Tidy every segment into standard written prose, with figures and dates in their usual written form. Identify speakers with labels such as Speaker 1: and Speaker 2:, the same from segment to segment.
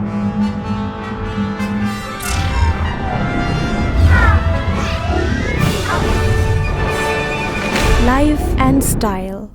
Speaker 1: Life and style.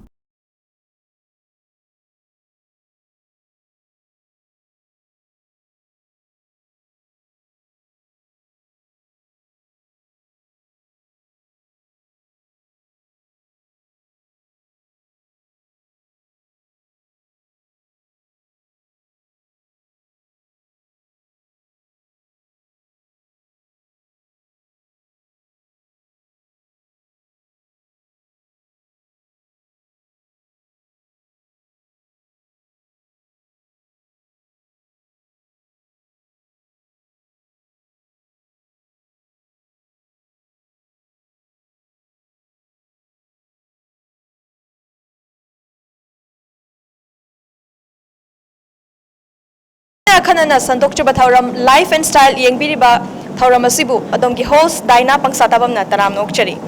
Speaker 2: Kanana Sandokchaba Thauram Life and Style Yengbiriba Thauram Asibu Adongi host Daina Pangsatabam na Taram Nokchari.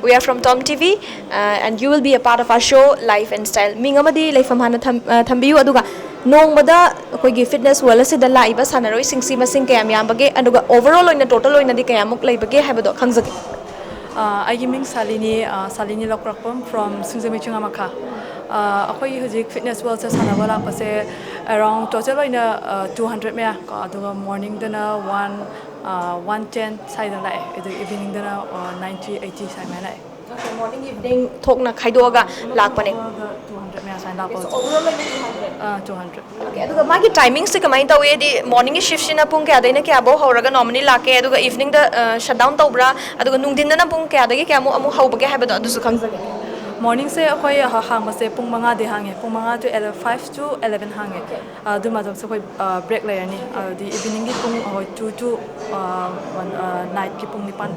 Speaker 2: We are from Tom TV and you will be a part of our show Life and Style. Mingamadi Life Amhana Thambiu Aduga Nongmada Kogi fitness wellasi the laiba sanaroi singsi masing kayam yambage aduga overall in the total in the kayamuk laibage habado Kangzaki.
Speaker 3: I am Salini Lokrakpam from Sungzamichungamaka. Akoy huzik fitness world sa sanawala kasi around total in 200 mea aduga morning dana 110 side na evening dana 90-80 side na
Speaker 2: Okay, morning evening talk na khaidoga lakpane
Speaker 3: 200 mea side na
Speaker 2: overall like
Speaker 3: 200
Speaker 2: okay aduga magi timing se kamai tawe di morning shift sina pung kya daina kya bo horaga normally lake aduga evening da shutdown tawbra aduga nungdin na pung kya dagi kya amu hawbage habado adusu khangzage
Speaker 3: morning se akoy hang se pung manga de hange pung manga to 5 to 11 hange du ma se koy break layer ni di evening gi pung 2 to night ki pung nipan.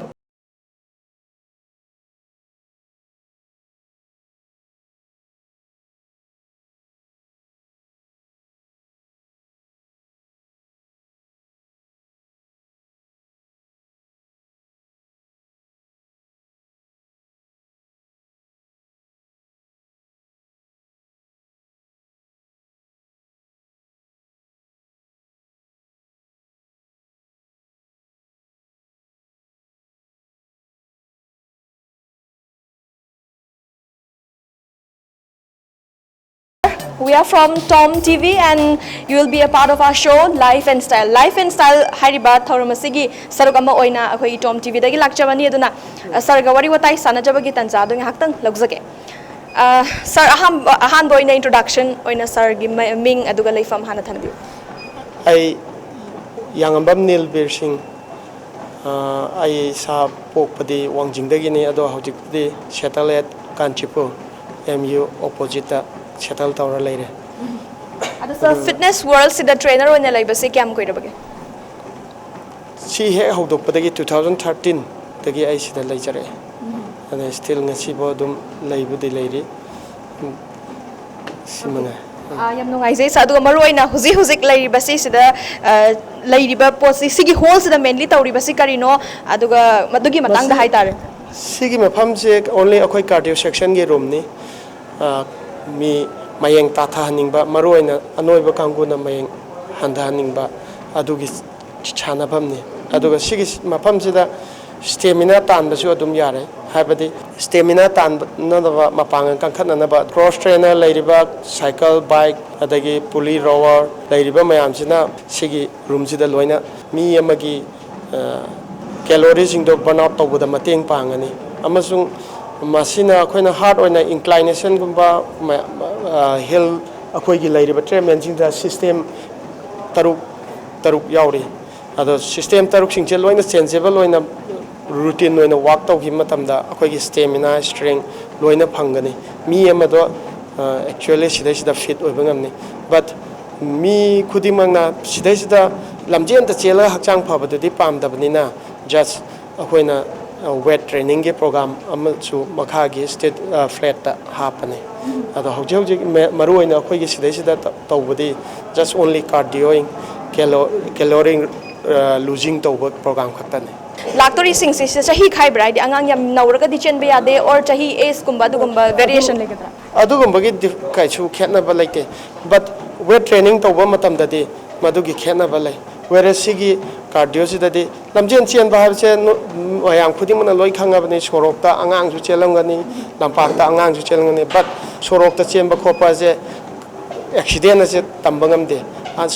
Speaker 2: We are from Tom TV and you will be a part of our show Life and Style. Life and Style hariba thauramasigi sarugama oina akhoi Tom TV dagi lakchabani aduna sarga wari watai sanajabagi tanza do ngaktang lagzage. Sir ahan boina introduction oina sir gi ming aduga leifam hana thanbi.
Speaker 4: I Yangambam Nil Bir Singh I sa pokpadi wangjingdagi ni ado hojikdi settle at Kanchipur MU opposite settle tawra leire.
Speaker 2: Ada sir fitness world sida trainer oina laibase kyam koirabage.
Speaker 4: Si he hodokpadagi 2013 dagi I sida leijare. And still ngasi bo dum leibudi leiri. Simanga.
Speaker 2: Yam nungaise sa aduga maroina huzik laibase sida lairiba posi sigi whole sida mainly tawribase karino aduga madugi matangda haitare.
Speaker 4: Sigi mafam se only akhoi cardio section ge room ni mi mayeng tatha haningba maroina anoiba kanguna mayeng handha haningba adugi chana phamni aduga sigi mafam sida stamina tanbasu adum yare habadi stamina tan nadaba mapang kangkhatna naba cross trainer lairiba cycle bike adagi pulley rower lairiba mayam sina sigi room sida loina mi amagi calories singdo burn out tawbuda mateng pangani amasung masina akoina hard oina inclination gumba hill akoigi lairiba treatment singda system taruk yauri ado system taruk singche loina changeable oina routine oina walk tawgi matamda akoigi stamina strength loina phangani mi amado actually sida fit oibangamni but mi khudimangna sida lamjen ta chela hakchang phabadudi pamdabanina just akoina weight training program amachu makhagi state flat hapane ado hojik maruina akoigi sida tawbudi just only cardioing calorie losing tawba program khatane
Speaker 2: Laktori sing si chahi khai brai di angang yam nawraga di chen be ade or chahi age kumba dugumba variation legadra
Speaker 4: adugumba gi kaichu khetna ba like but weight training tawba matam dadi ꯃꯗꯨꯒꯤ ꯈꯦꯠꯅꯕ ꯂꯩ ꯋꯦꯔꯦꯁ ꯁꯤꯒꯤ ꯀꯥꯔꯗꯤꯑꯣꯁꯤꯗꯗꯤ ꯂꯝꯖꯦꯟ ꯆꯦꯟꯕ ꯍꯥꯏꯕꯁꯦ ꯃꯌꯥꯝ ꯈꯨꯗꯤꯡꯃꯛꯅ ꯂꯣꯏ ꯈꯪꯉꯕꯅꯤ ꯁꯣꯔꯣꯛꯇ ꯑꯉꯥꯡꯁꯨ ꯆꯦꯜꯂꯝꯒꯅꯤ ꯂꯝꯄꯥꯛꯇ ꯑꯉꯥꯡꯁꯨ ꯆꯦꯜꯂꯝꯒꯅꯤ ꯕꯠ ꯁꯣꯔꯣꯛꯇ ꯆꯦꯟꯕ ꯈꯣꯠꯄ ꯑꯁꯦ ꯑꯦꯛꯁꯤꯗꯦꯟ ꯑꯁꯦ ꯇꯝꯕ ꯉꯝꯗꯦ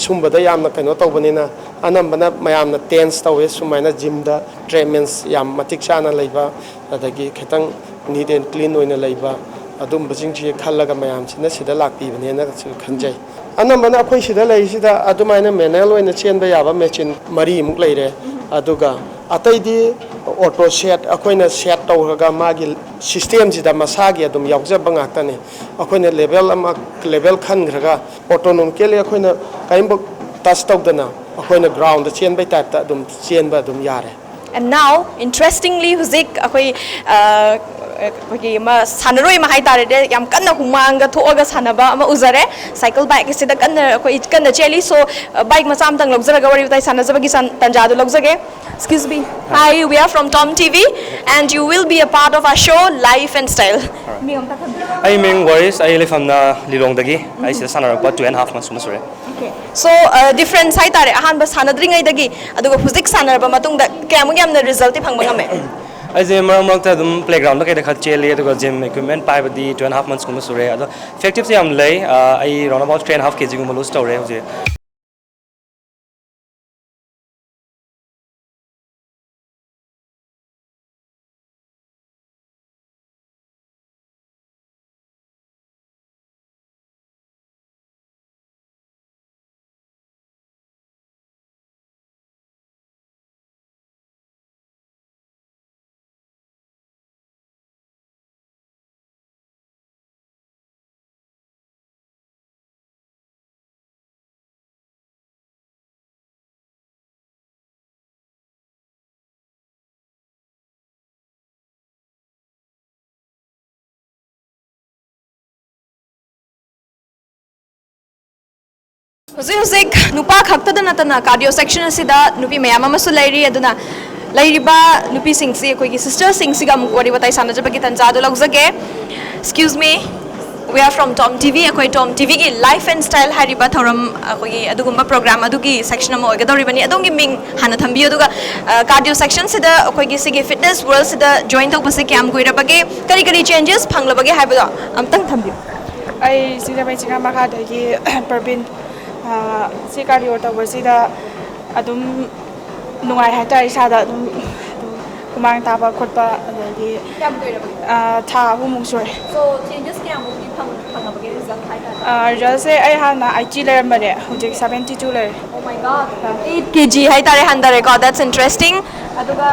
Speaker 4: ꯁꯨꯝꯕꯗ ꯌꯥꯝꯅ ꯀꯩꯅꯣ ꯇꯧꯕꯅꯤꯅ ꯑꯅꯝꯕꯅ ꯃꯌꯥꯝꯅ ꯇꯦꯟꯁ ꯇꯧꯋꯦ ꯁꯨꯃꯥꯏꯅ ꯖꯤꯝꯗ ꯇ꯭ꯔꯦꯠꯃꯦꯟꯁ ꯌꯥꯝ ꯃꯇꯤꯛ ꯆꯥꯅ ꯂꯩꯕ ꯑꯗꯒꯤ ꯈꯤꯇꯪ ꯅꯤꯠ ꯑꯦꯟ ꯀ꯭ꯂꯤꯟ ꯑꯣꯏꯅ ꯂꯩꯕ ꯑꯗꯨꯝꯕꯁꯤꯡꯁꯤ ꯈꯜꯂꯒ ꯃꯌꯥꯝꯁꯤꯅ ꯁꯤꯗ ꯂꯥꯛꯄꯤꯕꯅꯦꯅꯁꯨ ꯈꯟꯖꯩ ꯑꯅꯝꯕꯅ ꯑꯩꯈꯣꯏ ꯁꯤꯗ ꯂꯩꯔꯤꯁꯤꯗ ꯑꯗꯨꯃꯥꯏꯅ ꯃꯦꯅꯨꯑꯦꯜ ꯑꯣꯏꯅ ꯆꯦꯟꯕ ꯌꯥꯕ ꯃꯦꯆꯤꯟ 4ꯃꯨꯛ ꯂꯩꯔꯦ ꯑꯗꯨꯒ ꯑꯇꯩꯗꯤ ꯑꯣꯇꯣ ꯁꯦꯠ ꯑꯩꯈꯣꯏꯅ ꯁꯦꯠ ꯇꯧꯔꯒ ꯃꯥꯒꯤ ꯁꯤꯁꯇꯦꯝꯁꯤꯗ ꯃꯁꯥꯒꯤ ꯑꯗꯨꯝ ꯌꯥꯎꯖꯕ ꯉꯥꯛꯇꯅꯤ ꯑꯩꯈꯣꯏꯅ ꯂꯦꯚꯦꯜ ꯈꯟꯈ꯭ꯔꯒ ꯑꯣꯇꯣꯅꯣꯃꯤꯀꯦꯜꯂꯤ ꯑꯩꯈꯣꯏꯅ ꯀꯔꯤꯝꯐꯥꯎ ꯇꯆ ꯇꯧꯗꯅ ꯑꯩꯈꯣꯏꯅ ꯒ꯭ꯔꯥꯎꯟꯗ ꯆꯦꯟꯕꯩ ꯇꯥꯏꯞꯇ ꯑꯗꯨꯝ ꯆꯦꯟꯕ ꯑꯗꯨꯝ ꯌꯥꯔꯦ
Speaker 2: And now, interestingly, huzik akoi sanaroi ma hai tare de yam kanna humanga thoga sanaba ama uzare cycle bike sida kanna akoi kanna cheli so bike macam tang logzara wari utai sanajaba gi tanjadu logjage. Excuse me. Hi, we are from Tom TV and you will be a part of our show Life and Style.
Speaker 5: I mean worries I live from the Lilongdagi I see sana about 2.5 months masure.
Speaker 2: Okay. So difference hai tare ahan ba sanadri ngai dagi aduga huzik sanarba matung da kyamu yamna result phangba ngame.
Speaker 5: I say maramta dum playground da kha cheli aduga gym equipment pai badi 2.5 months kuma sure adu effective am lay I run about 3.5 kg kuma lose tore hoje.
Speaker 2: Huzik nupa khakta da natana cardio section asida nupi mayam amasu lairi aduna lairiba nupi singsi koi ki sister singsi ga mukori batai sanajaba ki tanjadu logzage. Excuse me, we are from Tom TV akoi Tom TV ki life and style hariba thoram akoi adugumba program adugi section ama oigadori bani adongi ming hana thambi aduga cardio section sida akoi ki sigi fitness world sida join tau base kyam koira bage kari changes phanglabage haibado amtang thambi
Speaker 6: ai sida bai chinga makha dagi Parvin si cardio ꯇꯧꯕꯁꯤꯗ ꯑꯗꯨꯝ ꯅꯨꯡꯉꯥꯏ ꯍꯥꯏꯇꯥꯔꯦ ꯏꯁꯥꯗ ꯑꯗꯨꯝ ꯍꯨꯃꯥꯡ ꯇꯥꯕ ꯈꯣꯠꯄ ꯑꯗꯒꯤ ꯊꯥ 3ꯃꯨꯛ ꯁꯨꯔꯦ
Speaker 2: so changes kyamukti phangabage result haitare
Speaker 6: ꯔꯤꯖꯜꯁꯦ ꯑꯩ ꯍꯥꯟꯅ 80 ꯂꯩꯔꯝꯕꯅꯦ ꯍꯧꯖꯤꯛ 72 ꯂꯩꯔꯦ
Speaker 2: oh my god 8 kg haitare handare ko that's interesting aduga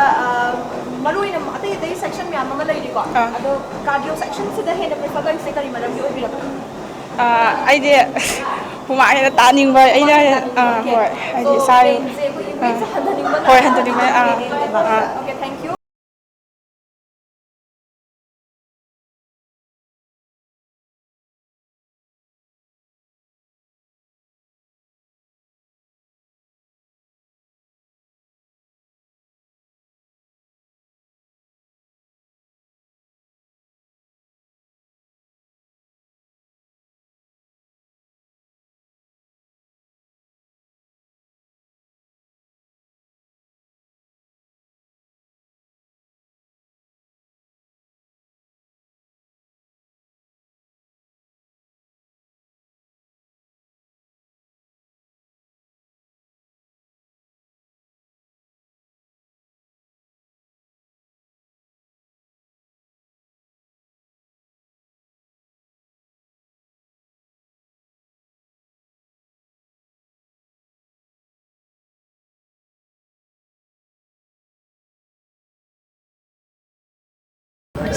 Speaker 2: maruina atai section myam ama leiri ko ado cardio section sida hena prefer ga se kari maram gi oibiraba
Speaker 6: ꯑꯩꯗꯤ ꯍꯨꯃꯥꯡ ꯍꯦꯟꯅ ꯇꯥꯅꯤꯡꯕ ꯑꯩꯅ ꯍꯣꯏ ꯍꯥꯏꯗꯤ ꯏꯁꯥ ꯍꯣꯏ ꯍꯟꯊꯅꯤꯡꯕ
Speaker 2: okay thank you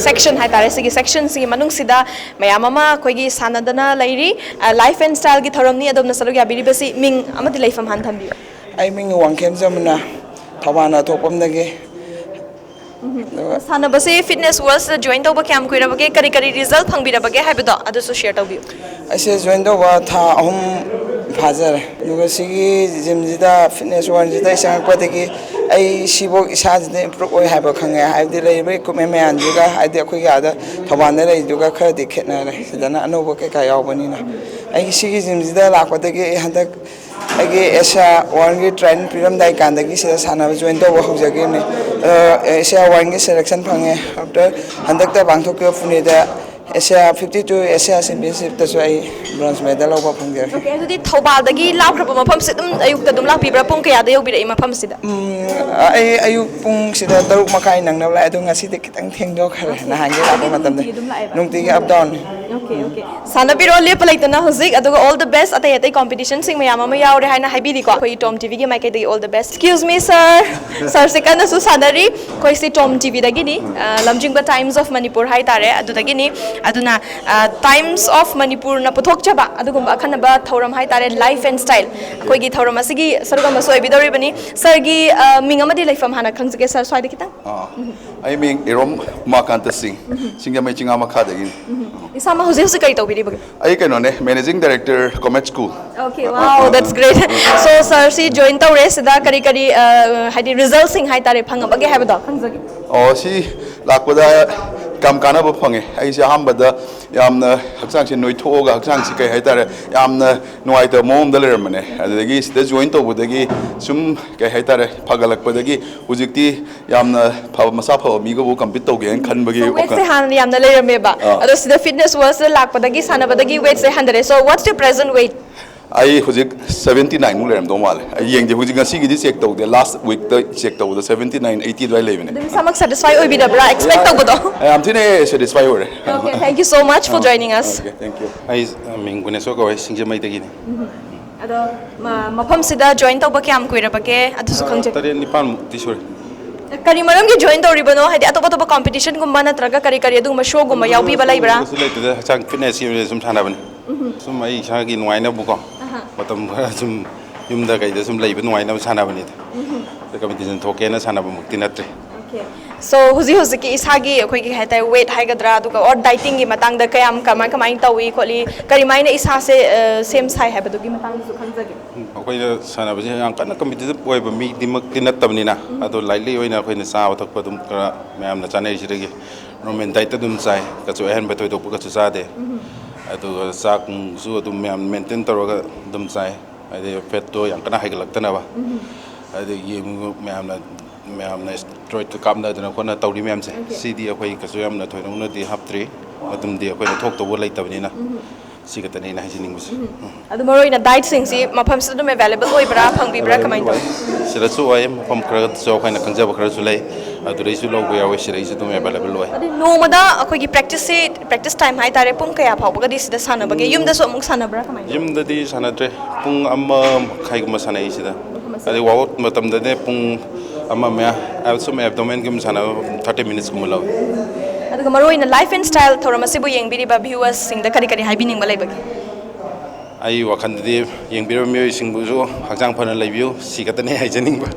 Speaker 2: section hai tare sigi section sigi manung sida mayam ama koi gi sanadana lairi life and style gi thoram ni adom na salu ya biri basi ming amati leifam han thambi
Speaker 7: ai ming wangkhem jamna thawana thopam dage
Speaker 2: sana basi fitness world join to ba kyam koira bage kari result phang bira bage haibdo adu so share tabi
Speaker 7: ai se join do ba tha ahum phajare nuga sigi gym jida fitness world jida isang padagi ꯑꯩ ꯁꯤꯕꯣ ꯏꯁꯥꯁꯤꯗ improve ꯑꯣꯏ ꯍꯥꯏꯕ ꯈꯪꯉꯦ ꯍꯥꯏꯕꯗꯤ ꯂꯩꯔꯤꯕ equipment ꯃꯌꯥꯝꯁꯤꯒ ꯍꯥꯏꯗꯤ ꯑꯩꯈꯣꯏꯒꯤ ꯑꯥꯗ ꯊꯧꯕꯥꯜꯗ ꯂꯩꯔꯤꯗꯨꯒ ꯈꯔꯗꯤ ꯈꯦꯠꯅꯔꯦ ꯁꯤꯗꯅ ꯑꯅꯧꯕ ꯀꯩꯀꯥ ꯌꯥꯎꯕꯅꯤꯅ ꯑꯩꯒꯤ ꯁꯤꯒꯤ ꯖꯤꯝꯁꯤꯗ ꯂꯥꯛꯄꯗꯒꯤ ꯑꯩ ꯍꯟꯗꯛ ꯑꯩꯒꯤ ꯑꯦꯁꯤꯌꯥ ꯋꯥꯔꯜꯒꯤ ꯇ꯭ꯔꯦꯟ ꯄꯤꯔꯝꯗꯥꯏ ꯀꯥꯟꯗꯒꯤ ꯁꯤꯗ ꯁꯥꯟꯅꯕ ꯖꯣꯏꯟ ꯇꯧꯕ ꯍꯧꯖꯈꯤꯕꯅꯤ ꯑꯦꯁꯤꯌꯥ ꯋꯥꯔꯜꯒꯤ ꯁꯦꯂꯦꯛꯁꯟ ꯐꯪꯉꯦ ꯑꯥꯐꯇꯔ ꯍꯟꯗꯛꯇ ꯄꯥꯡꯊꯣꯛꯈꯤꯕ ꯄꯨꯅꯦꯗ ꯑꯦꯁꯤꯌꯥ 52 ꯑꯦꯁꯤꯌꯥ ꯆꯦꯝꯄꯤꯌꯟꯁꯤꯞꯇꯁꯨ ꯑꯩ ꯕ꯭ꯔꯣꯟꯖ ꯃꯦꯗꯜ ꯂꯧꯕ ꯐꯪꯖꯔꯦ
Speaker 2: ꯑꯣꯀꯦ ꯑꯗꯨꯗꯤ ꯊꯧꯕꯥꯜꯗꯒꯤ ꯂꯥꯞꯈ꯭ꯔꯕ ꯃꯐꯝꯁꯦ ꯑꯗꯨꯝ ꯑꯌꯨꯛꯇ ꯑꯗꯨꯝ ꯂꯥꯛꯄꯤꯕ꯭ꯔꯥ ꯄꯨꯡ ꯀꯌꯥꯗ ꯌꯧꯕꯤꯔꯛꯏ ꯃꯐꯝꯁꯤꯗ
Speaker 7: ꯑꯩ ꯑꯌꯨꯛ ꯄꯨꯡ ꯁꯤꯗ 6:30 ꯅꯪꯅꯕ ꯂꯥꯛꯑꯦ ꯑꯗꯣ ꯉꯁꯤꯗꯤ ꯈꯤꯇꯪ ꯊꯦꯡꯗꯣꯛꯈ꯭ꯔꯦ ꯅꯍꯥꯟꯒꯤ ꯂꯥꯛꯄ ꯃꯇꯝꯗ ꯅꯨꯡꯇꯤꯒꯤ ꯑꯞ ꯗꯥꯎꯟ
Speaker 2: ꯑꯣꯀꯦ ꯁꯥꯟꯅꯕꯤꯔꯣ ꯂꯦꯞꯄ ꯂꯩꯇꯅ ꯍꯧꯖꯤꯛ ꯑꯗꯨꯒ ꯑꯣꯜ ꯗ ꯕꯦꯁ ꯑꯇꯩ ꯑꯇꯩ ꯀꯣꯝꯄꯤꯇꯤꯁꯟꯁꯤꯡ ꯃꯌꯥꯝ ꯑꯃ ꯌꯥꯎꯔꯦ ꯍꯥꯏꯅ ꯍꯥꯏꯕꯤꯔꯤꯀꯣ ꯑꯩꯈꯣꯏ ꯇꯣꯝ ꯇꯤꯚꯤꯒꯤ ꯃꯥꯏꯀꯩꯗꯒꯤ ꯑꯣꯜ ꯗ ꯕꯦꯁ ꯑꯦꯛꯁꯀ꯭ꯌꯨઝ ꯃꯤ ꯁꯔꯁꯦ ꯀꯟꯅꯁꯨ ꯁꯥꯟꯅꯔꯤ ꯑꯩꯈꯣꯏꯁꯤ ꯇꯣꯝ ꯇꯤꯚꯤꯗꯒꯤꯅꯤ ꯂꯝꯖꯤꯡꯕ ꯇꯥꯏꯝꯁ ꯑꯣꯐ ꯃꯅꯤꯄꯨꯔ ꯍꯥꯏꯇꯥꯔꯦ ꯑꯗꯨꯗꯒꯤꯅꯤ ꯑꯗꯨꯅ ꯇꯥꯏꯝꯁ ꯑꯣꯐ ꯃꯅꯤꯄꯨꯔꯅ ꯄꯨꯊꯣꯛꯆꯕ ꯑꯗꯨꯒꯨꯝꯕ ꯑꯈꯟꯅꯕ ꯊꯧꯔꯝ ꯍꯥꯏꯇꯥꯔꯦ ꯂꯥꯏꯐ ꯑꯦꯟड ꯁ꯭ꯇꯥꯏꯜ ꯑꯩꯈꯣꯏꯒꯤ ꯊꯧꯔꯝ ꯑꯁꯤꯒꯤ ꯁꯔꯨꯛ ꯑꯃꯁꯨ ꯑꯣꯏꯕꯤꯗꯧꯔꯤꯕꯅꯤ ꯁꯔꯒꯤ ꯃꯤꯡ ꯑꯃꯗꯤ ꯂꯩꯐꯝ ꯍꯥꯟꯅ ꯈꯪꯖꯒꯦ ꯁꯔ ꯁ꯭ꯋꯥꯏꯗ ꯈꯤꯇꯪ
Speaker 8: ꯑꯩ ꯃꯤꯡ ꯏꯔꯣꯝ ꯎꯃꯥꯀꯥꯟꯇ ꯁꯤꯡ ꯁꯤꯡꯖꯃꯩ ꯆꯤꯡꯉꯥ ꯃꯈꯥꯗꯒꯤꯅꯤ
Speaker 2: ꯏꯁꯥꯃꯛ ꯍꯧꯖꯤꯛ ꯍꯧꯖꯤꯛ ꯀꯔꯤ ꯇꯧꯕꯤꯔꯤꯕꯒꯦ
Speaker 8: ꯑꯩ ꯀꯩꯅꯣꯅꯦ managing director comet school
Speaker 2: Okay, wow, that's great. So, sir, si join tawre sida kari kari hadi result sing hai tare phangabage haibado khangzagi.
Speaker 8: ꯑꯣ ꯁꯤ ꯂꯥꯛꯄꯗ ꯌꯥꯝ ꯀꯥꯟꯅꯕ ꯐꯪꯉꯦ ꯑꯩꯁꯦ ꯑꯍꯥꯟꯕꯗ ꯌꯥꯝꯅ ꯍꯛꯆꯥꯡꯁꯦ ꯅꯣꯏꯊꯣꯛꯑꯒ ꯍꯛꯆꯥꯡꯁꯤ ꯀꯩ ꯍꯥꯏꯇꯥꯔꯦ ꯌꯥꯝꯅ ꯅꯨꯡꯉꯥꯏꯇꯕ ꯃꯑꯣꯡꯗ ꯂꯩꯔꯝꯕꯅꯦ ꯑꯗꯨꯗꯒꯤ ꯁꯤꯗ ꯖꯣꯏꯟ ꯇꯧꯕꯗꯒꯤ ꯁꯨꯝ ꯀꯩ ꯍꯥꯏꯇꯥꯔꯦ ꯐꯒꯠꯂꯛꯄꯗꯒꯤ ꯍꯧꯖꯤꯛꯇꯤ ꯌꯥꯝꯅ ꯐꯕ ꯃꯁꯥ ꯐꯕ ꯃꯤꯒꯕꯨ ꯀꯝꯄꯤꯠ ꯇꯧꯒꯦꯅ ꯈꯟꯕꯒꯤ
Speaker 2: So, weight se han yamna leirameba. Ado sida fitness world se lakpadagi sanabadagi weight se handare. So, what's your present weight?
Speaker 8: ꯑꯩ ꯍꯧꯖꯤꯛ 79 ꯃꯨꯛ ꯂꯩꯔꯝꯗꯧ ꯃꯥꯜꯂꯦ ꯑꯩ ꯌꯦꯡꯗꯦ ꯍꯧꯖꯤꯛ ꯉꯁꯤꯒꯤꯗꯤ ꯆꯦꯛ ꯇꯧꯗꯦ ꯂꯥꯁ ꯋꯤꯛꯇ ꯆꯦꯛ ꯇꯧꯕꯗ 79 80 ꯑꯗꯨꯋꯥꯏ ꯂꯩꯕꯅꯦ
Speaker 2: Dum samak satisfy oibidabra expect tawbado.
Speaker 8: ꯌꯥꯝ ꯊꯤꯅ ꯁꯦꯇꯤꯁꯐꯥꯏ ꯑꯣꯏꯔꯦ
Speaker 2: Okay, thank you so much for joining us.
Speaker 8: Okay, thank you.
Speaker 9: ꯑꯩ ꯃꯤꯡ ꯒꯨꯅꯦꯁꯣꯔ ꯀꯧꯋꯦ ꯁꯤꯡꯖꯃꯩꯗꯒꯤꯅꯤ
Speaker 2: Ado mafam sida join tawba kyam kuirabage adusu khangje.
Speaker 9: 7-9 ꯁꯨꯔꯦ
Speaker 2: Kari maramgi join tawribano hadi atoba atoba competition gumba natraga kari kari aduma show gumba yaubi ba laibra.
Speaker 9: ꯁꯨ ꯂꯩꯇꯦꯗ ꯍꯛꯆꯥꯡ ꯐꯤꯠꯅꯦꯁꯀꯤ ꯁꯨꯝ ꯁꯥꯟꯅꯕꯅꯤ ꯁꯨꯝ ꯑꯩ ꯏꯁꯥꯒꯤ ꯅꯨꯡꯉꯥꯏꯅꯕꯀꯣ ꯃꯇꯝ ꯈꯔ ꯁꯨꯝ ꯌꯨꯝꯗ ꯀꯩꯗ ꯁꯨꯝ ꯂꯩꯕ ꯅꯨꯡꯉꯥꯏꯅꯕ ꯁꯥꯟꯅꯕꯅꯤꯗ ꯀꯝꯄꯤꯇꯤꯁꯟ ꯊꯣꯛꯀꯦꯅ ꯁꯥꯟꯅꯕꯃꯛꯇꯤ ꯅꯠꯇ꯭ꯔꯦ
Speaker 2: So huzi huzi ki isagi khoi ki haita weight haigadra aduga or dieting gi matang da kayam kamai tawi kholi kari maina isa se same sai habadu gi matang su khanjage
Speaker 9: ꯑꯩꯈꯣꯏꯅ ꯁꯥꯟꯅꯕꯁꯦ ꯌꯥꯝ ꯀꯟꯅ competitive ꯑꯣꯏꯕ ꯃꯤꯗꯤꯃꯛꯇꯤ ꯅꯠꯇꯕꯅꯤꯅ ꯑꯗꯣ ꯂꯥꯏꯠꯂꯤ ꯑꯣꯏꯅ ꯑꯩꯈꯣꯏꯅ ꯆꯥꯕ ꯊꯛꯄ ꯑꯗꯨꯝ ꯈꯔ ꯃꯌꯥꯝꯅ ꯆꯥꯅꯔꯤꯁꯤꯗꯒꯤ ꯅꯣꯔꯃꯦꯜ ꯗꯥꯏꯠꯇ ꯑꯗꯨꯝ ꯆꯥꯏ ꯀꯩꯁꯨ ꯑꯍꯦꯟꯕ ꯊꯣꯏꯗꯣꯛꯄ ꯀꯩꯁꯨ ꯆꯥꯗꯦ ꯑꯗꯨꯒ ꯆꯥꯛꯁꯨ ꯑꯗꯨꯝ ꯃꯌꯥꯝ ꯃꯦꯟꯇꯦꯟ ꯇꯧꯔꯒ ꯑꯗꯨꯝ ꯆꯥꯏ ꯍꯥꯏꯗꯤ ꯐꯦꯠꯇꯣ ꯌꯥꯝ ꯀꯟꯅ ꯍꯥꯏꯒꯠꯂꯛꯇꯅꯕ ꯑꯗꯒꯤ ꯃꯌꯥꯝꯅ ꯁ꯭ꯇꯦꯔꯣꯏꯗ ꯀꯥꯞꯅꯗꯅ ꯈꯣꯠꯅ ꯇꯧꯔꯤ ꯃꯌꯥꯝꯁꯦ ꯁꯤꯗꯤ ꯑꯩꯈꯣꯏ ꯀꯩꯁꯨ ꯌꯥꯝꯅ ꯊꯣꯏꯗꯣꯛꯅꯗꯤ ꯍꯥꯞꯇ꯭ꯔꯤ ꯃꯇꯝꯗꯤ ꯑꯩꯈꯣꯏꯅ ꯊꯣꯛꯇꯧꯕ ꯂꯩꯇꯕꯅꯤꯅ ꯁꯤ ꯈꯛꯇꯅꯤ ꯑꯩꯅ ꯍꯥꯏꯖꯅꯤꯡꯕꯁꯦ
Speaker 2: adu maroina diet sing si mafam sida dum available oibra phangbibra kamai taw
Speaker 9: ꯁꯤꯗꯁꯨ ꯑꯣꯏ ꯃꯐꯝ ꯈꯔꯁꯨ ꯑꯩꯈꯣꯏꯅ ꯈꯪꯖꯕ ꯈꯔꯁꯨ ꯂꯩ ꯑꯗꯨꯗꯩꯁꯨ ꯂꯧꯕ ꯌꯥꯎꯋꯤ ꯁꯤꯗꯩꯁꯨ ꯑꯗꯨꯝ ꯑꯦꯚꯥꯏꯂꯦꯕꯜ ꯑꯣꯏ
Speaker 2: adu nomada akhoi gi practice time hai tare pung kaya phawbaga di sida sanabage yumda so amuk sanabra kamai
Speaker 9: ꯌꯨꯝꯗꯗꯤ ꯁꯥꯟꯅꯗ꯭ꯔꯦ ꯄꯨꯡ 1.5 ꯁꯥꯟꯅꯩ ꯁꯤꯗ ꯑꯗꯩ ꯋꯥꯛ ꯃꯇꯝꯗꯅꯦ ꯄꯨꯡ 1 ꯃꯌꯥ ꯁꯨꯝ ꯑꯦꯕꯗꯣꯃꯦꯟꯒꯨꯝꯕ ꯁꯥꯟꯅꯕ 30 ꯃꯤꯅꯤꯠꯁꯀꯨꯝꯕ ꯂꯧꯋꯤ
Speaker 2: aduga maroina life and style thoram asibu yengbiriba viewers singda kari kari haibiningba laibage
Speaker 9: ꯑꯩ ꯋꯥꯈꯜꯗꯗꯤ ꯌꯦꯡꯕꯤꯔꯤꯕ ꯃꯤꯑꯣꯏꯁꯤꯡꯕꯨꯁꯨ ꯍꯛꯆꯥꯡ ꯐꯅ ꯂꯩꯕꯤꯌꯨ ꯁꯤ ꯈꯛꯇꯅꯦ ꯍꯥꯏꯖꯅꯤꯡꯕ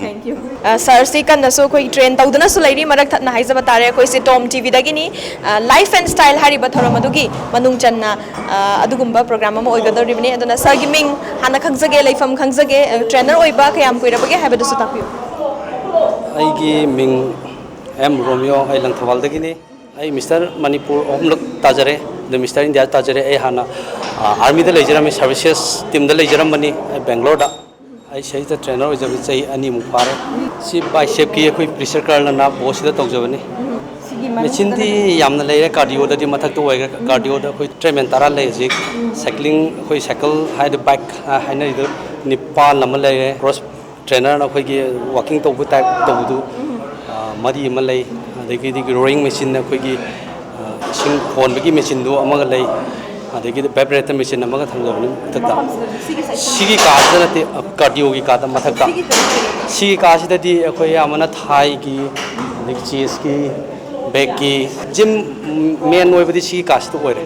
Speaker 2: Thank you. Sir, si kannasu koi train tawduna su lairi marak thatna haizaba tare koi si Tom TV dagini life and style hariba thoram adugi manung channa adugumba program ama oigadoribni aduna sir gi ming hana khangzage laifam khangzage trainer oiba kayam kuirabage haibadu su tapiu
Speaker 10: ꯑꯩꯒꯤ ꯃꯤꯡ M ꯔꯣꯃꯤꯌꯣ ꯑꯩ ꯂꯪꯊꯕꯥꯜꯗꯒꯤꯅꯤ ꯑꯩ mister Manipur ꯑꯍꯨꯝꯂꯛ ꯇꯥꯖꯔꯦ ꯑꯗꯨ mister India ꯇꯥꯖꯔꯦ ꯑꯩ ꯍꯥꯟꯅ ꯑꯥꯔꯃꯤꯗ ꯂꯩꯖꯔꯝꯃꯤ services ꯇꯤꯝꯗ ꯂꯩꯖꯔꯝꯕꯅꯤ ꯑꯩ ꯕꯦꯡꯒ꯭ꯂꯣꯔꯗ ꯑꯩ ꯁꯤꯗ ꯇ꯭ꯔꯦꯅꯔ ꯑꯣꯏꯖꯕ ꯆꯍꯤ 2 ꯐꯥꯔꯦ ꯁꯤ ꯕꯥꯏꯁꯦꯞꯀꯤ ꯑꯩꯈꯣꯏ ꯄ꯭ꯔꯦꯁꯔ ꯀꯔꯅ ꯕꯣꯁꯁꯤꯗ ꯇꯧꯖꯕꯅꯤ ꯃꯦꯆꯤꯟꯗꯤ ꯌꯥꯝꯅ ꯂꯩꯔꯦ ꯀꯥꯔꯗꯤꯑꯣꯗꯗꯤ ꯃꯊꯛꯇ ꯑꯣꯏꯈ꯭ꯔꯦ ꯀꯥꯔꯗꯤꯑꯣꯗ ꯑꯩꯈꯣꯏ ꯇ꯭ꯔꯦꯟꯃꯦꯟ 10 ꯂꯩ ꯍꯧꯖꯤꯛ ꯁꯥꯏꯀ꯭ꯂꯤꯡ ꯑꯩꯈꯣꯏ ꯁꯥꯏꯀꯜ ꯍꯥꯏꯗꯤ ꯕꯥꯏꯛ ꯍꯥꯏꯅꯔꯤꯗꯨ 9 ꯑꯃ ꯂꯩꯔꯦ ꯀ꯭ꯔꯣꯁ ꯇ꯭ꯔꯦꯅꯔꯅ ꯑꯩꯈꯣꯏꯒꯤ ꯋꯥꯀꯤꯡ ꯇꯧꯕ ꯇꯥꯏꯞ ꯇꯧꯕꯗꯨ 3 ꯑꯃ ꯂꯩ ꯑꯗꯒꯤꯗꯤ ꯔꯣꯌꯤꯡ ꯃꯦꯆꯤꯟ ꯑꯩꯈꯣꯏꯒꯤ ꯏꯁꯤꯡ ꯍꯣꯟꯕꯒꯤ ꯃꯦꯆꯤꯟꯗꯨ ꯑꯃꯒ ꯂꯩ ꯑꯗꯒꯤꯗꯤ ꯚꯥꯏꯕ꯭ꯔꯦꯇꯔ ꯃꯦꯆꯤꯟ ꯑꯃꯒ ꯊꯝꯖꯕꯅꯤ ꯃꯊꯛꯇ ꯁꯤꯒꯤ ꯀꯥꯁꯤꯗ ꯅꯠꯇꯦ ꯀꯥꯔꯗꯤꯑꯣꯒꯤ ꯀꯥꯗ ꯃꯊꯛꯇ ꯁꯤꯒꯤ ꯀꯥꯁꯤꯗꯗꯤ ꯑꯩꯈꯣꯏ ꯑꯌꯥꯝꯕꯅ ꯊꯥꯏꯒꯤ ꯑꯗꯒꯤ ꯆꯦꯁꯀꯤ ꯕꯦꯛꯀꯤ ꯖꯤꯝ ꯃꯦꯟ ꯑꯣꯏꯕꯗꯤ ꯁꯤꯒꯤ ꯀꯥꯁꯤꯗ ꯑꯣꯏꯔꯦ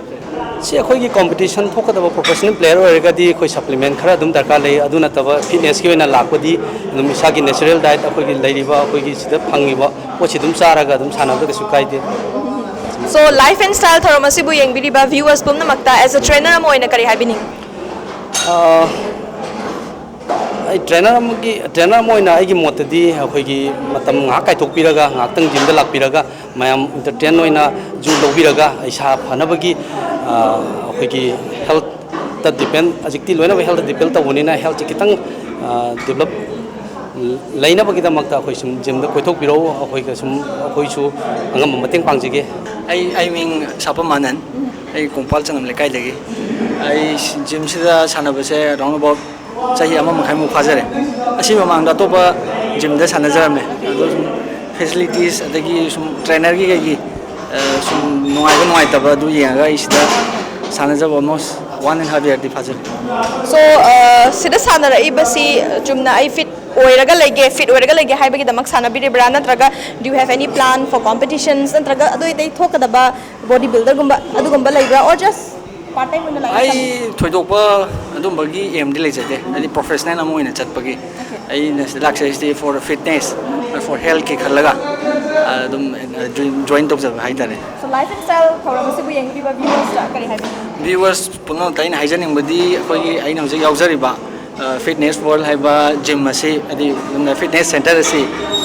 Speaker 10: ꯁꯤ ꯑꯩꯈꯣꯏꯒꯤ ꯀꯣꯝꯄꯤꯇꯤꯁꯟ ꯊꯣꯛꯀꯗꯕ ꯄ꯭ꯔꯣꯐꯦꯁꯅꯦꯜ ꯄ꯭ꯂꯦꯌꯔ ꯑꯣꯏꯔꯒꯗꯤ ꯑꯩꯈꯣꯏ ꯁꯄ꯭ꯂꯤꯃꯦꯟ ꯈꯔ ꯑꯗꯨꯝ ꯗꯔꯀꯥꯔ ꯂꯩ ꯑꯗꯨ ꯅꯠꯇꯕ ꯐꯤꯠꯅꯦꯁꯀꯤ ꯑꯣꯏꯅ ꯂꯥꯛꯄꯗꯤ ꯑꯗꯨꯝ ꯏꯁꯥꯒꯤ ꯅꯦꯆꯔꯦꯜ ꯗꯥꯏꯠ ꯑꯩꯈꯣꯏꯒꯤ ꯂꯩꯔꯤꯕ ꯑꯩꯈꯣꯏꯒꯤ ꯁꯤꯗ ꯐꯪꯉꯤꯕ ꯄꯣꯠꯁꯤ ꯑꯗꯨꯝ ꯆꯥꯔꯒ ꯑꯗꯨꯝ ꯁꯥꯟꯅꯕꯗ ꯀꯩꯁꯨ ꯀꯥꯏꯗꯦ
Speaker 2: So life and style thoram asibu yengbiriba viewers pumna makta as a trainer ama oina kari haibining
Speaker 10: ꯑꯩ ꯇ꯭ꯔꯦꯅꯔ ꯑꯃ ꯑꯣꯏꯅ ꯑꯩꯒꯤ ꯃꯣꯠꯇꯗꯤ ꯑꯩꯈꯣꯏꯒꯤ ꯃꯇꯝ ꯉꯥꯏꯍꯥꯛ ꯀꯥꯏꯊꯣꯛꯄꯤꯔꯒ ꯉꯥꯏꯍꯥꯛꯇꯪ ꯖꯤꯝꯗ ꯂꯥꯛꯄꯤꯔꯒ ꯃꯌꯥꯝ ꯏꯟꯇꯔꯇꯦꯟ ꯑꯣꯏꯅ ꯖꯨ ꯂꯧꯕꯤꯔꯒ ꯏꯁꯥ ꯐꯅꯕꯒꯤ ꯑꯩꯈꯣꯏꯒꯤ ꯍꯦꯜꯊꯇ ꯗꯤꯄꯦꯟ ꯍꯧꯖꯤꯛꯇꯤ ꯂꯣꯏꯅꯃꯛ ꯍꯦꯜꯊꯇ ꯗꯤꯄꯦꯟ ꯇꯧꯕꯅꯤꯅ ꯍꯦꯜꯊꯁꯤ ꯈꯤꯇꯪ ꯗꯦꯚꯂꯞ ꯂꯩꯅꯕꯒꯤꯗꯃꯛꯇ ꯑꯩꯈꯣꯏ ꯁꯨꯝ ꯖꯤꯝꯗ ꯀꯣꯏꯊꯣꯛꯄꯤꯔꯛꯎ ꯑꯩꯈꯣꯏꯁꯨ ꯑꯉꯝꯕ ꯃꯇꯦꯡ ꯄꯥꯡꯖꯒꯦ
Speaker 11: ꯑꯩ ꯃꯤꯡ ꯁꯥꯄꯝ ꯃꯥꯅꯟ ꯑꯩ ꯀꯣꯡꯄꯥꯜ ꯆꯅꯝ ꯂꯩꯀꯥꯏꯗꯒꯤ ꯑꯩ ꯖꯤꯝꯁꯤꯗ ꯁꯥꯟꯅꯕꯁꯦ ꯔꯥꯎꯟ ꯑꯕꯥꯎꯠ ꯆꯍꯤ 1.5 ꯐꯥꯖꯔꯦ ꯑꯁꯤ ꯃꯃꯥꯡꯗ ꯑꯇꯣꯞꯄ ꯖꯤꯝꯗ ꯁꯥꯟꯅꯖꯔꯝꯃꯦ ꯑꯗꯣ ꯁꯨꯝ ꯐꯦꯁꯤꯂꯤꯇꯤꯁ ꯑꯗꯒꯤ ꯁꯨꯝ ꯇ꯭ꯔꯦꯅꯔꯒꯤ ꯀꯩꯒꯤ ꯁꯨꯝ ꯅꯨꯡꯉꯥꯏꯇꯕ ꯑꯗꯨ ꯌꯦꯡꯉꯒ ꯑꯩ ꯁꯤꯗ ꯁꯥꯟꯅꯖꯕ ꯑꯣꯜꯃꯣꯁ 1.5 year ꯐꯥꯖꯔꯦ
Speaker 2: So sida sanaraiba chumna ai fit oiraga lege haibagidamak sanabiribra natraga do you have any plan for competitions natraga adu idai thokadaba bodybuilder gumba adugumba leibra or just part time oina lai
Speaker 11: ai thoidokpa adumbagi aim di leijate ai professional amo oina chatpagi ai lakse for fitness for health ki khalaga adum join tokjaba haitare
Speaker 2: so life and style thoramasibu yengiba viewers kari haiba
Speaker 11: viewers puno tain haijaningbadi akhoi aina hojik yaujariba fitness world haiba gym ase adi fitness center ase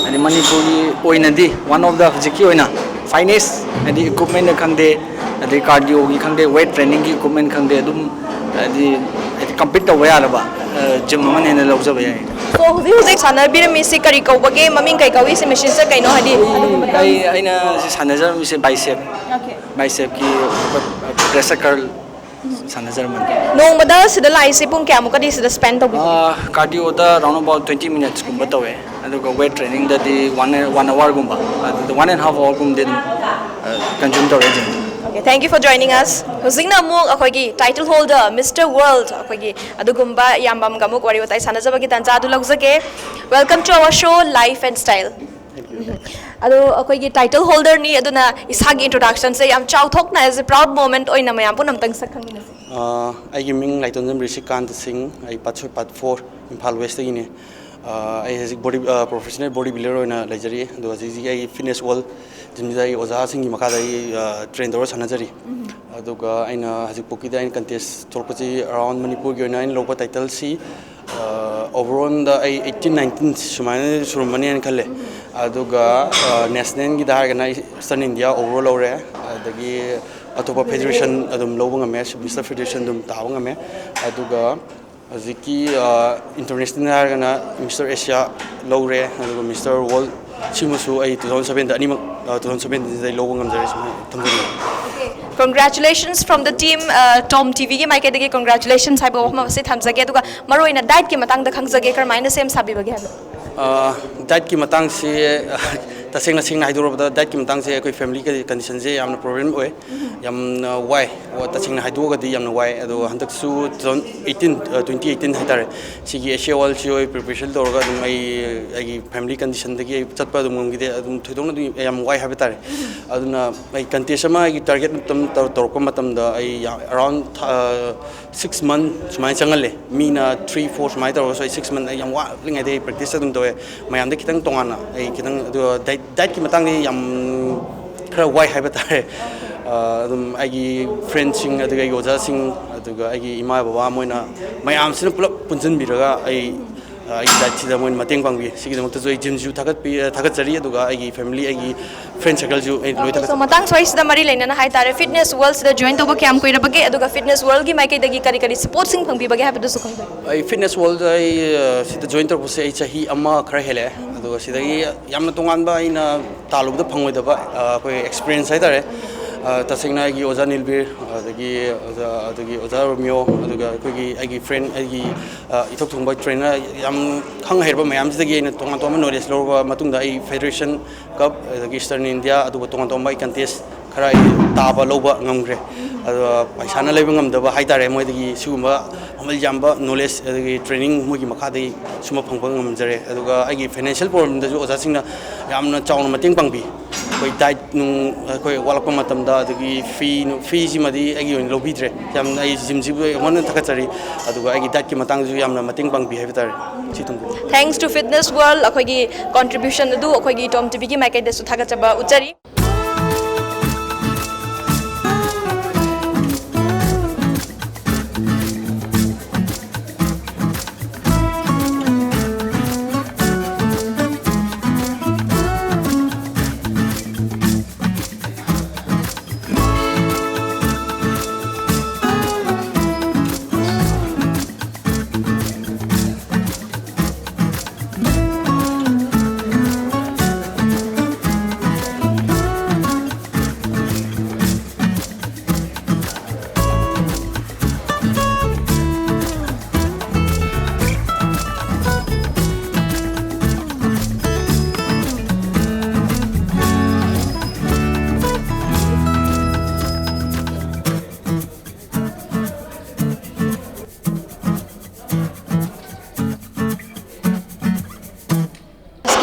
Speaker 11: adi manipuri oinadi one of the hojiki oina finest adi equipment khangde adi cardio gi khangde weight training gi equipment khangde adum adi compete to yaraba gym man ena laujaba yai
Speaker 2: so hujik sanabirami se kari kaubage maming kai kawi se machine se kaino hadi
Speaker 11: aina sanajar mi se bicep ki press curl sanajar man
Speaker 2: nongmada sida lai se pung kya mukadi sida spend to
Speaker 11: cardio da around about 20 minutes gumba tawe aduga weight training da di 1 hour gumba the 1.5 hour gum din consume to region.
Speaker 2: Okay, thank you for joining us. Huzingna amuk akoigi title holder Mr. World akoigi adugumba yambam gamuk wari watai sanajabagi tanza adu lagjake. Welcome to our show Life and Style. Ado akoigi title holder ni aduna isagi introduction se yam chauthokna as a proud moment oina mayam punam tang sakhangina
Speaker 10: I ming Laitonjam Rishikant Singh I Patsoy Pat 4 Impal West gini I has professional bodybuilder oina lejari do I fitness world jimjai oza singi makada train dor sanajari aduga aina hajik pokida in contest torpachi around Manipur gi oina in local title si overall da 18 19 sumana surumani an khalle aduga national gi dar gana Eastern India overall ore adagi atopa federation adum lobang ame Mr. Federation dum tawang ame aduga aziki international gana Mr. Asia lore aduga Mr. World simusu ai 2007 da animak 2007 dai lobang amjare thamjari
Speaker 2: Congratulations from the team Tom TV gi mai kedagi congratulations haibo ma se thamjage aduga maroina diet ki matang da khangjage karmaina sem sabi bage haiba
Speaker 10: diet ki matang se tasengna singna haidurobda diet ki matang se koi family ka condition se yamna problem oy yamna why tasengna haiduga di yamna why ado handak su 2018 haitare sigi asia world choi preparation dorga dum ai family condition dagi chatpa dum ngide adum thoidongna dum yam why habitare aduna ai contest ma ai target tam torko matam da ai around 6 months mai changalle mina 3 4 mai tor so 6 months yam wa lingai de practice dum doe mayam de kitang tongana ai kitang diet ki matang ni yam khara why habitare adum ai friends sing aduga yoja sing aduga ai ima baba moina mayam sin pulap punjin biraga ai diet sida moin mateng bangbi sigi damakta joi gym ju thagat jari aduga ai family ai friend circle ju ai loi thagat
Speaker 2: so matang choice da mari leina na hai tare fitness world sida join to ba kyam koira bage aduga fitness world gi mai kai dagi kari support sing phangbi bage ha du su khang
Speaker 10: ai fitness world ai sida join to bose ai chahi amma khara hele aduga sida gi yamna tongan ba ina talub da phangoi da ba koi experience hai tare tasengna ai oza nilbir adagi oza romeo aduga koi ai friend ai ithok thongba trainer yam khang herba mayam sidagi ina tongan to knowledge lorba matungda ai federation cup adagi Eastern India aduga tongan to mai contest khara taba loba ngamgre adu paisana leiba ngamdaba haitare moidagi sugumba amal jamba knowledge adagi training mogi makadai suma phangba ngamjare aduga ai financial problem da oza singna yamna chauna mating pangbi koi diet nung koi walakpa matamda adagi fee ji madi ai on lobidre yam ai gym ji mon thakachari aduga ai diet ki matang ju yamna mating pangbi haibitare chitung
Speaker 2: thanks to fitness world akoigi contribution du akoigi Tom TV gi mai kai de su thakachaba uchari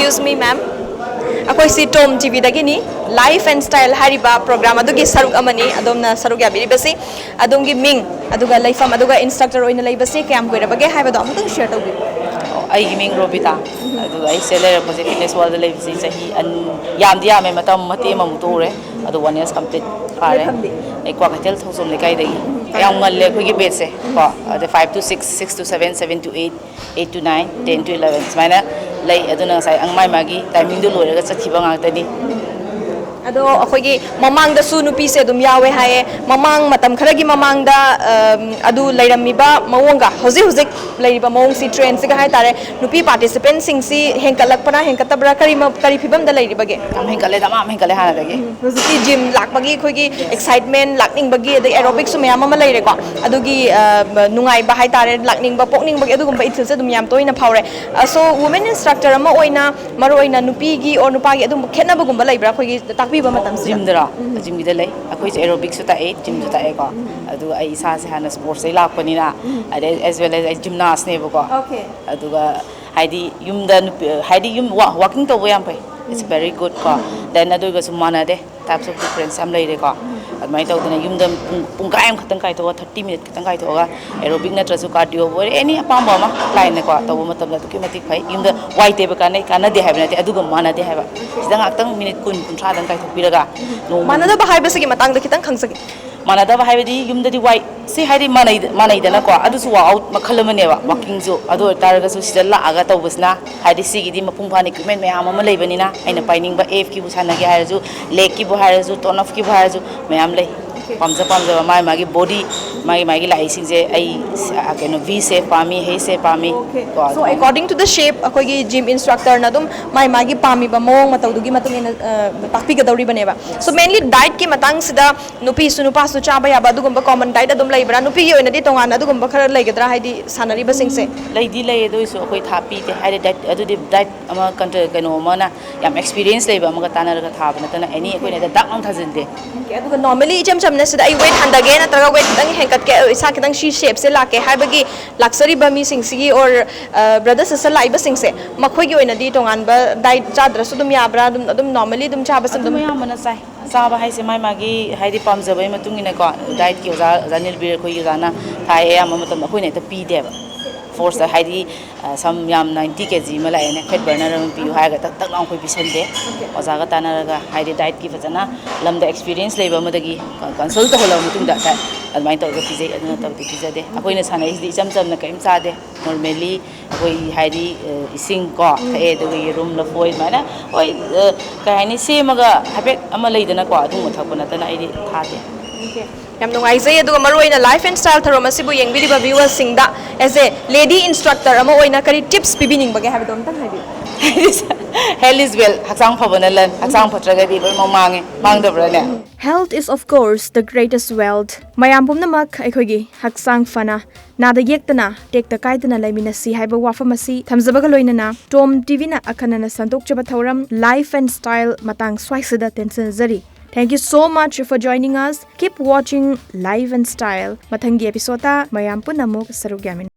Speaker 2: introduce me, ma'am. Akoi si Tom TV dagini life and style hariba program adugi saruk amani adomna saruk ya biribasi adongi ming aduga laifam aduga instructor oina laibasi kayam koirabage haibado amutang share tawbi
Speaker 12: ai giming robita adu ai seller project fitness world laibasi sahi an yam dia me matam mate mamu tore adu 1 years complete pare ai kwa katel thosom lekai dai yang ngalle khoi gi base ko adu 5 to 6 6 to 7 7 to 8 8 to 9 10 to 11 smaina lay aduna sai ang mai magi timing du loiraga chakhiba ngakta ni
Speaker 2: ado akhoi mamang da su nupi se dum yawe haye mamang matam kharagi mamang da adu lairamiba mawonga hoji hoji lairiba mawong si train se ga hai tare nupi participant sing si hengkalak pana hengkatabra kari phibam da lairibage
Speaker 12: am hengkale da ma hengkale hana dage
Speaker 2: hoji gym lakbagi khoi gi excitement lakning bagi da aerobics su mayam ma laire ko adugi nungai ba hai tare lakning ba pokning bagi adugum ba ithil se dum yam toina phaure so women instructor ama oina maro oina nupi gi or nupa gi adum khenna bagum ba laibra khoi gi
Speaker 12: gym dra gym gi dalai akoi aerobics su ta e gym su ta e ko adu ai isa se hana sports ai lak pani na as well as gymnast ne ko
Speaker 2: okay
Speaker 12: adu ga haidi yum da haidi yum walking to yam pai it's very good ko then adu ga sumana de types of difference am lai de ko admai to dana yum da pungkai am khatang kai to 30 minute khatang kai to ga aerobic na trasu cardio or any apamba ma line ne ko to matam la to ki phai yum da white te ba kan na de habna te adu ga mana de haba sidang aktang minute kun kun tra dang kai to piraga no
Speaker 2: mana da ba hai ba se gi matang da kitang khangsagi
Speaker 12: mana da ba hai di yum da di white si hai di mana da na ko adu su wa out makhalamane ba walking zo adu taraga su sida la aga to busna hai di si gi di mapung phani equipment me ama ma leibani na aina paining ba f ki bu sana gi hai ju leg ki bu hai ju ton of ki bu hai ju me am lei pamja mai magi body magi lai sing je ai keno v shape pami he shape pami
Speaker 2: so according to the shape akoi gi gym instructor na dum mai magi pami ba mong matau du gi matung ina takpi ga dawri bane ba so mainly diet ki matang sida nupi su nupa su cha ba ya ba dugum ba common diet adum lai bra nupi gi oina di tonga na dugum ba khara lai gadra hai di sanari ba sing se
Speaker 12: lai di lai do so akoi thapi te hai diet adu di diet ama control keno ma na yam experience lai ba ma ga tanar ga tha ba na tana any akoi na da dak ang thajin de
Speaker 2: adu normally cham cham na sida ai weight handage na traga weight dang henkat ke isa kitang shi shape se lake haibagi luxury ba mi sing sigi or brother sister lai ba sing se makhoi gi oina di tongan ba diet chadra su dum ya bra dum normally dum cha ba sam dum
Speaker 12: ya mana sai sa ba hai se mai magi hai di pam jabai matung ina ko diet ki oza zanil bir khoi gi jana thai ya ma matam khoi ne ta pi de ba force hai di sam yam 90 kg ma lai ne fat burner ram pi hai ga tak tak lang khoi pisan de oza ga tanara ga hai di diet ki fajana lam da experience lei ba ma dagi consult to hola mutung da ta admai to ga pijai aduna to ti pijade akoi na sana is di cham cham na kaim cha de normally akoi hai di ising ko thae de gi room la foi ma na oi ka hai ni se ma ga habet ama lei dana ko adu ma thak na ta na ai di tha de
Speaker 2: yam nungai zai aduga maroina life and style tharom asibu yengbiri ba viewers singda as a lady instructor ama oina kari tips pibining bage habe dom tang habi
Speaker 12: health is well haksang phabana lan haksang phatraga di loi mangi mangdabra ne
Speaker 1: Health is of course the greatest wealth. Mayam pumnamak aikhogi haksang fana nada yektana tekta kaidana laimina si haiba wafamasi thamzabaga loinana Tom TV na akhanana sandokchaba thoram life and style matang swaisada tension zari. Thank you so much for joining us. Keep watching Live and Style. Mathangi episode mayam punamuk sarugyamin.